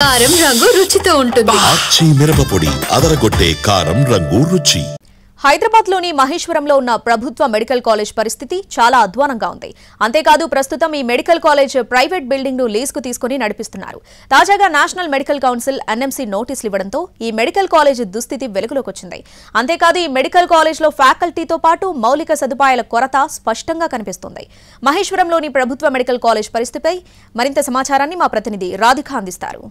కారం రంగు రుచితో ఉంటుంది. ఆచి మిరపపొడి అదరగొట్టే కారం రంగు రుచి. హైదరాబాద్లోని మహేశ్వరంలో ఉన్న ప్రభుత్వ మెడికల్ కాలేజ్ పరిస్థితి చాలా అధ్వానంగా ఉంది. అంతేకాదు ప్రస్తుతం ఈ మెడికల్ కాలేజ్ ప్రైవేట్ బిల్డింగ్ ను లీజుకు తీసుకుని నడిపిస్తున్నారు. తాజాగా నేషనల్ మెడికల్ కౌన్సిల్ ఎన్ఎంసీ నోటీసులు ఇవ్వడంతో ఈ మెడికల్ కాలేజ్ దుస్థితి వెలుగులోకి వచ్చింది. అంతేకాదు ఈ మెడికల్ కాలేజ్లో ఫ్యాకల్టీతో పాటు మౌలిక సదుపాయాల కొరత స్పష్టంగా కనిపిస్తుంది. మహేశ్వరంలోని ప్రభుత్వ మెడికల్ కాలేజ్ పరిస్థితిపై మరింత సమాచారాన్ని మా ప్రతినిధి రాధిక అందిస్తారు.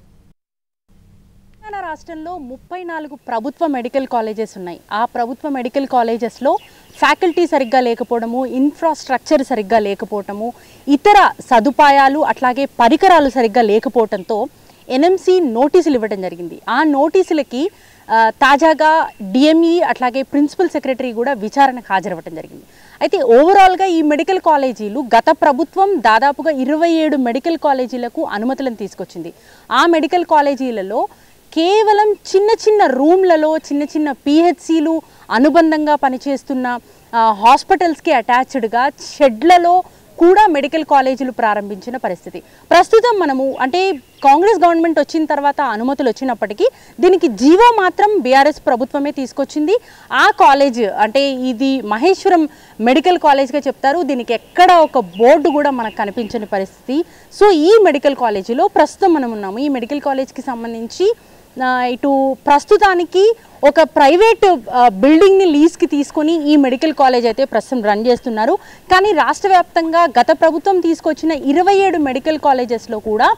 తెలంగాణ రాష్ట్రంలో 34 ప్రభుత్వ మెడికల్ కాలేజెస్ ఉన్నాయి. ఆ ప్రభుత్వ మెడికల్ కాలేజెస్లో ఫ్యాకల్టీ సరిగ్గా లేకపోవడము, ఇన్ఫ్రాస్ట్రక్చర్ సరిగ్గా లేకపోవటము, ఇతర సదుపాయాలు అట్లాగే పరికరాలు సరిగ్గా లేకపోవడంతో ఎన్ఎంసీ నోటీసులు ఇవ్వడం జరిగింది. ఆ నోటీసులకి తాజాగా డిఎంఈ అట్లాగే ప్రిన్సిపల్ సెక్రటరీ కూడా విచారణకు హాజరవ్వడం జరిగింది. అయితే ఓవరాల్గా ఈ మెడికల్ కాలేజీలు గత ప్రభుత్వం దాదాపుగా 27 మెడికల్ కాలేజీలకు అనుమతులను తీసుకొచ్చింది. ఆ మెడికల్ కాలేజీలలో కేవలం చిన్న చిన్న రూమ్లలో చిన్న చిన్న పిహెచ్సిలు అనుబంధంగా పనిచేస్తున్న హాస్పిటల్స్కి అటాచ్డ్గా షెడ్లలో కూడా మెడికల్ కాలేజీలు ప్రారంభించిన పరిస్థితి. ప్రస్తుతం మనము అంటే కాంగ్రెస్ గవర్నమెంట్ వచ్చిన తర్వాత అనుమతులు వచ్చినప్పటికీ దీనికి జీవో మాత్రం బీఆర్ఎస్ ప్రభుత్వమే తీసుకొచ్చింది. ఆ కాలేజ్ అంటే ఇది మహేశ్వరం మెడికల్ కాలేజ్గా చెప్తారు. దీనికి ఎక్కడ ఒక బోర్డు కూడా మనకు కనిపించని పరిస్థితి. సో ఈ మెడికల్ కాలేజీలో ప్రస్తుతం మనం ఉన్నాము. ఈ మెడికల్ కాలేజ్కి సంబంధించి ఇటు ప్రస్తుతానికి ఒక ప్రైవేట్ బిల్డింగ్ని లీజ్కి తీసుకొని ఈ మెడికల్ కాలేజ్ అయితే ప్రస్తుతం రన్ చేస్తున్నారు. కానీ రాష్ట్ర వ్యాప్తంగా గత ప్రభుత్వం తీసుకొచ్చిన 27 మెడికల్ కాలేజెస్లో కూడా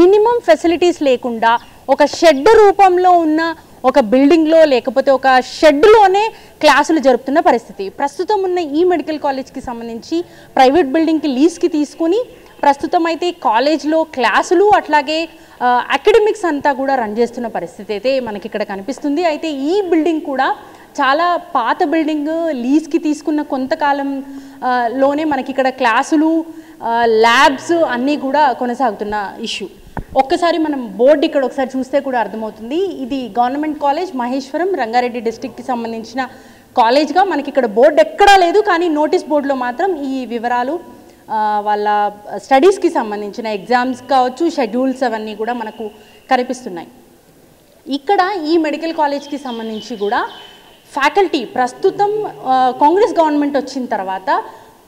మినిమం ఫెసిలిటీస్ లేకుండా ఒక షెడ్ రూపంలో ఉన్న ఒక బిల్డింగ్లో లేకపోతే ఒక షెడ్లోనే క్లాసులు జరుపుతున్న పరిస్థితి. ప్రస్తుతం ఉన్న ఈ మెడికల్ కాలేజ్కి సంబంధించి ప్రైవేట్ బిల్డింగ్కి లీజ్కి తీసుకుని ప్రస్తుతం అయితే కాలేజ్లో క్లాసులు అట్లాగే అకాడమిక్స్ అంతా కూడా రన్ చేస్తున్న పరిస్థితి అయితే మనకి ఇక్కడ కనిపిస్తుంది. అయితే ఈ బిల్డింగ్ కూడా చాలా పాత బిల్డింగ్, లీజ్కి తీసుకున్న కొంతకాలంలోనే మనకి ఇక్కడ క్లాసులు ల్యాబ్స్ అన్నీ కూడా కొనసాగుతున్న ఇష్యూ. ఒక్కసారి మనం బోర్డు ఇక్కడ ఒకసారి చూస్తే కూడా అర్థమవుతుంది. ఇది గవర్నమెంట్ కాలేజ్ మహేశ్వరం రంగారెడ్డి డిస్ట్రిక్ట్కి సంబంధించిన కాలేజ్గా మనకి ఇక్కడ బోర్డు ఎక్కడా లేదు. కానీ నోటీస్ బోర్డులో మాత్రం ఈ వివరాలు వాళ్ళ స్టడీస్కి సంబంధించిన ఎగ్జామ్స్ కావచ్చు, షెడ్యూల్స్ అవన్నీ కూడా మనకు కనిపిస్తున్నాయి. ఇక్కడ ఈ మెడికల్ కాలేజ్కి సంబంధించి కూడా ఫ్యాకల్టీ ప్రస్తుతం కాంగ్రెస్ గవర్నమెంట్ వచ్చిన తర్వాత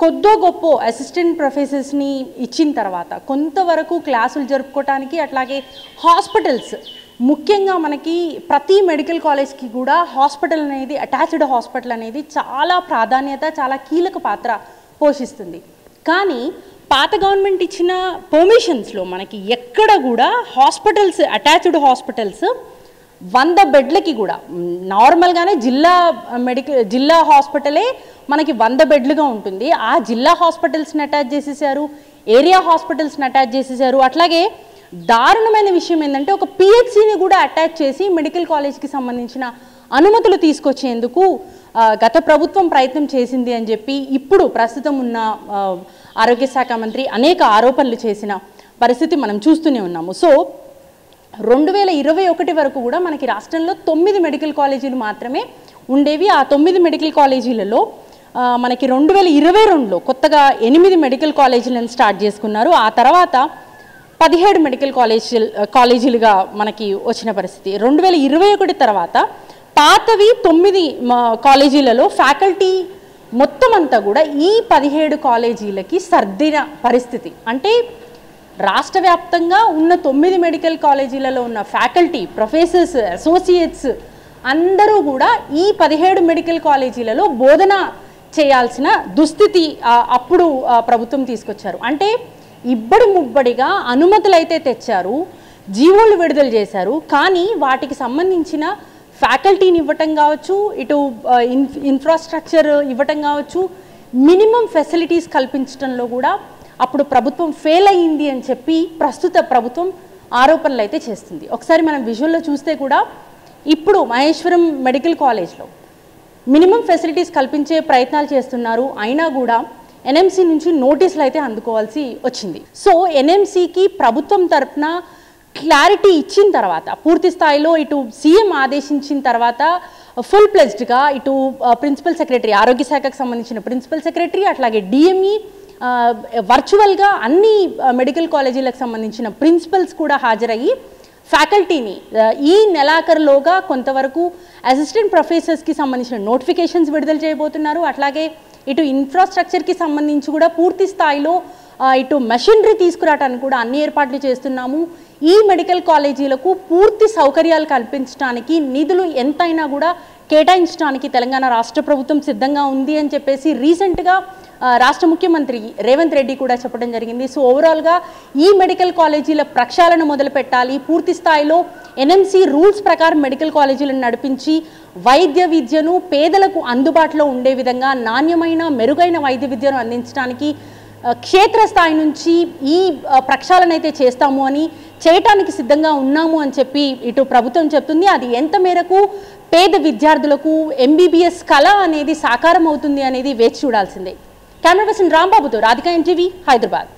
కొద్దో గొప్ప అసిస్టెంట్ ప్రొఫెసర్స్ని ఇచ్చిన తర్వాత కొంతవరకు క్లాసులు జరుపుకోవటానికి అట్లాగే హాస్పిటల్స్ ముఖ్యంగా మనకి ప్రతి మెడికల్ కాలేజ్కి కూడా హాస్పిటల్ అనేది అటాచ్డ్ హాస్పిటల్ అనేది చాలా ప్రాధాన్యత, చాలా కీలక పాత్ర పోషిస్తుంది. కానీ పాత గవర్నమెంట్ ఇచ్చిన పర్మిషన్స్లో మనకి ఎక్కడ కూడా హాస్పిటల్స్ అటాచ్డ్ హాస్పిటల్స్ 100 బెడ్లకి కూడా నార్మల్గానే జిల్లా హాస్పిటలే మనకి 100 బెడ్లుగా ఉంటుంది. ఆ జిల్లా హాస్పిటల్స్ని అటాచ్ చేసేసారు, ఏరియా హాస్పిటల్స్ని అటాచ్ చేసేసారు. అట్లాగే దారుణమైన విషయం ఏంటంటే ఒక పిహెచ్సిని కూడా అటాచ్ చేసి మెడికల్ కాలేజ్కి సంబంధించిన అనుమతులు తీసుకొచ్చేందుకు గత ప్రభుత్వం ప్రయత్నం చేసింది అని చెప్పి ఇప్పుడు ప్రస్తుతం ఉన్న ఆరోగ్య శాఖ మంత్రి అనేక ఆరోపణలు చేసిన పరిస్థితి మనం చూస్తూనే ఉన్నాము. సో 2021 వరకు కూడా మనకి రాష్ట్రంలో 9 మెడికల్ కాలేజీలు మాత్రమే ఉండేవి. ఆ 9 మెడికల్ కాలేజీలలో మనకి 2022లో కొత్తగా 8 మెడికల్ కాలేజీలను స్టార్ట్ చేసుకున్నారు. ఆ తర్వాత 17 మెడికల్ కాలేజీలుగా మనకి వచ్చిన పరిస్థితి. 2021 తర్వాత పాతవి 9 కాలేజీలలో ఫ్యాకల్టీ మొత్తం అంతా కూడా ఈ 17 కాలేజీలకి సర్దిన పరిస్థితి. అంటే రాష్ట్ర వ్యాప్తంగా ఉన్న 9 మెడికల్ కాలేజీలలో ఉన్న ఫ్యాకల్టీ, ప్రొఫెసర్స్, అసోసియేట్స్ అందరూ కూడా ఈ 17 మెడికల్ కాలేజీలలో బోధన చేయాల్సిన దుస్థితి అప్పుడు ప్రభుత్వం తీసుకొచ్చారు. అంటే ఇబ్బడి ముబ్బడిగా అనుమతులు అయితే తెచ్చారు, జీవోలు విడుదల చేశారు. కానీ వాటికి సంబంధించిన ఫ్యాకల్టీని ఇవ్వటం కావచ్చు, ఇటు ఇన్ఫ్రాస్ట్రక్చర్ ఇవ్వటం కావచ్చు, మినిమం ఫెసిలిటీస్ కల్పించడంలో కూడా అప్పుడు ప్రభుత్వం ఫెయిల్ అయ్యింది అని చెప్పి ప్రస్తుత ప్రభుత్వం ఆరోపణలు అయితే చేస్తుంది. ఒకసారి మనం విజువల్లో చూస్తే కూడా ఇప్పుడు మహేశ్వరం మెడికల్ కాలేజ్లో మినిమం ఫెసిలిటీస్ కల్పించే ప్రయత్నాలు చేస్తున్నారు. అయినా కూడా ఎన్ఎంసీ నుంచి నోటీసులు అయితే అందుకోవాల్సి వచ్చింది. సో ఎన్ఎంసీకి ప్రభుత్వం తరఫున క్లారిటీ ఇచ్చిన తర్వాత పూర్తి స్థాయిలో ఇటు సీఎం ఆదేశించిన తర్వాత ఫుల్ ప్లెజ్డ్గా ఇటు ప్రిన్సిపల్ సెక్రటరీ, ఆరోగ్య శాఖకు సంబంధించిన ప్రిన్సిపల్ సెక్రటరీ అట్లాగే డిఎంఈ వర్చువల్గా అన్ని మెడికల్ కాలేజీలకు సంబంధించిన ప్రిన్సిపల్స్ కూడా హాజరయ్యి ఫ్యాకల్టీని ఈ నెలాఖరులోగా కొంతవరకు అసిస్టెంట్ ప్రొఫెసర్స్కి సంబంధించిన నోటిఫికేషన్స్ విడుదల చేయబోతున్నారు. అట్లాగే ఇటు ఇన్ఫ్రాస్ట్రక్చర్కి సంబంధించి కూడా పూర్తి స్థాయిలో ఇటు మెషినరీ తీసుకురావడానికి కూడా అన్ని ఏర్పాట్లు చేస్తున్నాము. ఈ మెడికల్ కాలేజీలకు పూర్తి సౌకర్యాలు కల్పించడానికి నిధులు ఎంతైనా కూడా కేటాయించడానికి తెలంగాణ రాష్ట్ర ప్రభుత్వం సిద్ధంగా ఉంది అని చెప్పేసి రీసెంట్గా రాష్ట్ర ముఖ్యమంత్రి రేవంత్ రెడ్డి కూడా చెప్పడం జరిగింది. సో ఓవరాల్గా ఈ మెడికల్ కాలేజీల ప్రక్షాళన మొదలు పెట్టాలి, పూర్తి స్థాయిలో ఎన్ఎంసీ రూల్స్ ప్రకారం మెడికల్ కాలేజీలను నడిపించి వైద్య విద్యను పేదలకు అందుబాటులో ఉండే విధంగా నాణ్యమైన మెరుగైన వైద్య విద్యను అందించడానికి క్షేత్రస్థాయి నుంచి ఈ ప్రక్షాళన అయితే చేస్తాము అని చేయటానికి సిద్ధంగా ఉన్నాము అని చెప్పి ఇటు ప్రభుత్వం చెప్తుంది. అది ఎంత మేరకు పేద విద్యార్థులకు ఎంబీబీఎస్ కళ అనేది సాకారం అవుతుంది అనేది వేచి చూడాల్సిందే. కెమెరా పర్సన్ రాంబాబుతో రాధికా ఎన్టీవీ, హైదరాబాద్.